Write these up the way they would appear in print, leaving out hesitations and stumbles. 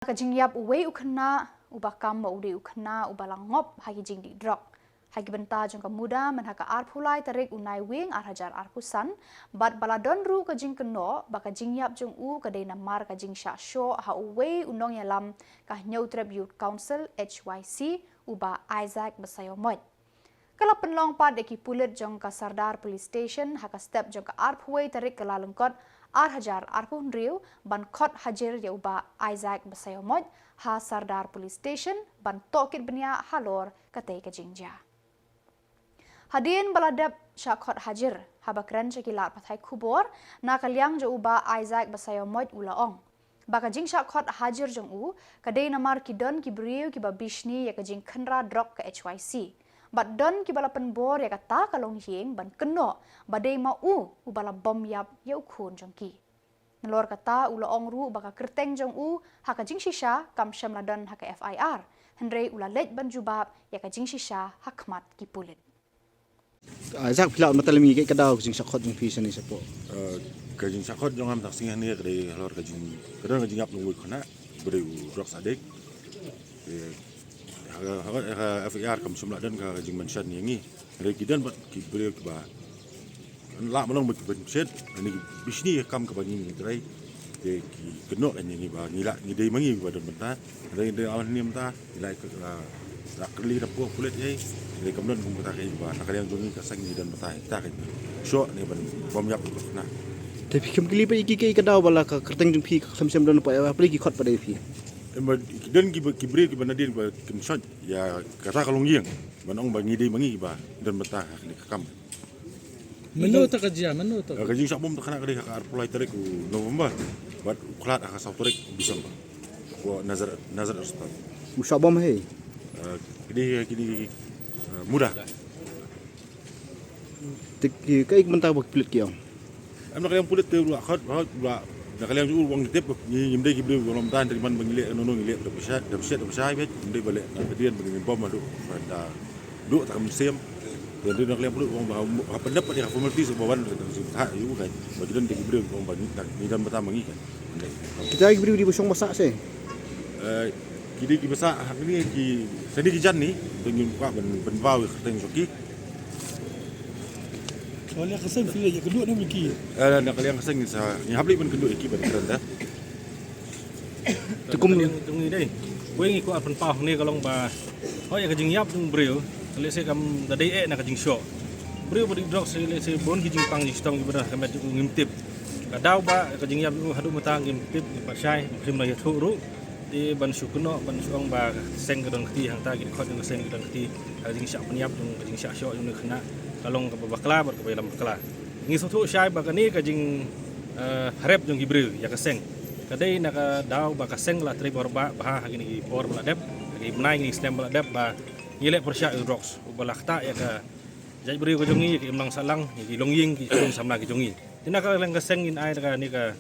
Kajingyap uwe ukna ubakam ba ude ukna ubalangop hagi jing di drok hagi benta jong kamuda menhaka arpulai tarik unai wing arhajar arpusan bat baladon ru kajing keno baka jingyap jong u kadai namar kajing sho ha uwe unong yalam kah Neutrep Youth Council HYC uba Isaac Basayomot kala penlong pad deki pulit jong ka Sardar Police Station haka step jong ka arphuwe tarik kelalengkot Arhajar arpun riu ban kot hajir ya uba Isaac Basayomot ha Sardar Police Station ban tokit benia halor katei kajingja. Hadin baladap syakot hajir habakran syakilat pathai kubor na kalyang jo uba Isaac Basayomot ulaong. Bakajing syakot hajir jong u kadei namar kidon kibriu kiba bishni ya kajing khenra drop ke HYC. Bat don kibala penbor ya kata kalong hing ban keno badai mau ubala bom yap ya ukun jongki. Nelor kata ulaong ru baka kerteng jong u haka jing shisha kam syamladon haka FIR. Henry ulalet ban jubab ya ka jing shisha hakmat kipulit. Isaac pila matalami kay kadaw jing sakot jing pisa ni sapo. Kajing sakot jong am taksing ni kadai halor kajing kadang kajing yap nunggu kena beri drok sadik. FIR kam semula dan ka jing mention yangi dari kidan bat kibri ba la malong bat benset ani bisni kam ka bani ni trai de ki kenok kan yangi ba ngila ngidai mangi ba dan benta dari de awan ni menta ilai ka la kli da po kulit ai dari kamdan kum ta kai ba nakalian dungi ka sang ni dan benta ta kai so ni ban bom yap na Tapi kem kili pa iki kay kadaw bala ka kerteng jing pi sam don pa apa lagi khot pada pi. Dan kibri ki banadin ba kimshot ya kata kalong yeng banong ba ngidai mangi ba dan benta ni kam Menu tak kerja, menu tak. Kajing sakbom tak kena kali ka arpulai tarik ku November. Bat uklat aka sautorik bisa ba. Ko nazar ustad. Usabam he. Kini mudah. Tik kay mentah bak pilit kiyo. Am nak yang pulit tu lu akhat ba nak kalian ju uang ditip ni nyimdai ki beli uang tan dari man bangile nono ngile da bisa bet nyimdai balik nak kedian bagi bom adu pada du tak musim dan dia nak kalian pulit uang ba pendapat dia formality sebawan ha yu kan bagi dan ki beli uang banyak tak ni dan pertama ngi kan Kita lagi beri di busong masak se. Kini ki masak ni ki seni ki jan ni dengan buka ben bau kerteng soki Soalnya kesan feel je kedua ni miki. nak kalian keseng sa ni habli ben kenduk iki ben keren dah Tukum yang tungi deh. Gue ngi ko apan pah ni kalong ba. Oh ya kajing yap tung breu. Kali se kam dadai nak kajing show. Breu bodi drok se le se bon kajing pang ji stong ibadah kamet ngimtip. Kadaw ba kajing yap hadu mata ngimtip pa syai kim la yathu ru. Di ban syukno ban suang ba seng kedon keti hang ta gi khot ng seng kedon keti kajing syak penyap tung kajing syak show yung kena kalong ke bakla ber ke dalam bakla. Ngi sotu syai ba kani kajing harap yung gibreu ya kaseng. Kadai nak daw ba kaseng la tri borba bah hagi ni por meladep hagi menai ni stem meladep ba ngile persya rocks ubalakta ya ka jai beri ko jongi ki imlang salang ki longying ki sung samna ki jongi tinaka lang kaseng in ai ka ni ka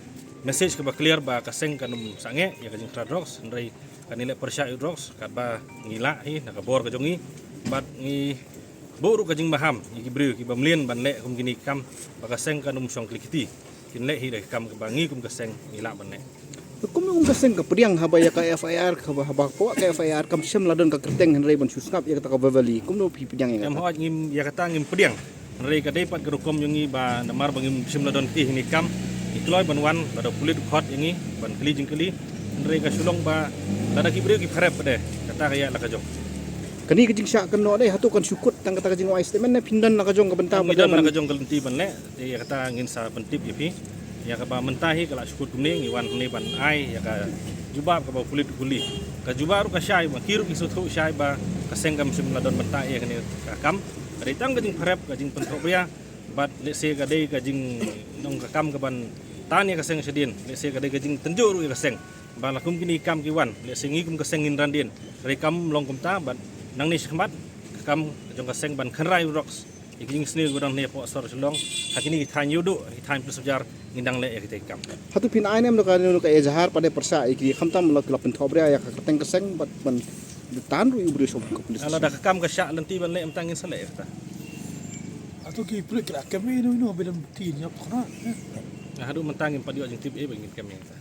message ka ba clear ba kaseng kanum sange ya ka jing rocks ndai kanile persya rocks ka ba ngila hi nak bor ka jongi bat ngi boru ka jing baham ki beri ki bamlien ban le kum gini kam ba kaseng kanum song klikiti kinle hi de kam ka bangi kum kaseng ngila ban le Kum yung kaseng ka priang habaya ka FIR ka habak po ka FIR kam syam ladon ka kerteng henry ban susngap ya kata ka bavali kum no pi priang ya. Em ho ngim ya kata ngim pediang. Henry ka depat gerukom yungi ba namar bangim sim ladon ti ni kam. Ikloy ban wan pada kulit khot yungi ban keli jingkeli. Henry ka sulong ba tada ki breu ki pharep pade kata kaya la ka jong. Kani kajing syak keno deh hatu kan syukut tang kata kajing wais temen na pindan na kajong ka benta Midan na ka jong kalenti ban le ya kata ngin sa pentip ya pi. Ya ka ba mentahi kala syukut kuning iwan ni ban ai ya ka jubab ka ba kulit kuli ka jubaru ka syai ba kiru ki sotu syai ba ka sengkam sim ladon menta ya kani ka kam dari tang ka jing pharep ka jing pentrobria bat le se ka dei ka jing nong ka kam ka ban tani ka seng sedin le se ka dei ka jing tenjuru ka seng ba lakum kini kam ki wan le sengi kum ka seng in randin dari kam long kum ta bat nang ni khmat ka kam jong ka seng ban khanrai rocks iking snil gudang ne po sor selong hakini than yudu time persejar ngindang le ya kita kam hatu pin ai nem no ka ezhar pada persa iki khamtam la kelap penthobria ya ka kerteng keseng bat ban tan ru ibri sob ka pulis. ala dak kam ka syak lenti ban le amtangin sale ta Atau ki prik la kami no bilang tin nyap khana. hadu mentangin padio jing tip e bangin kam ta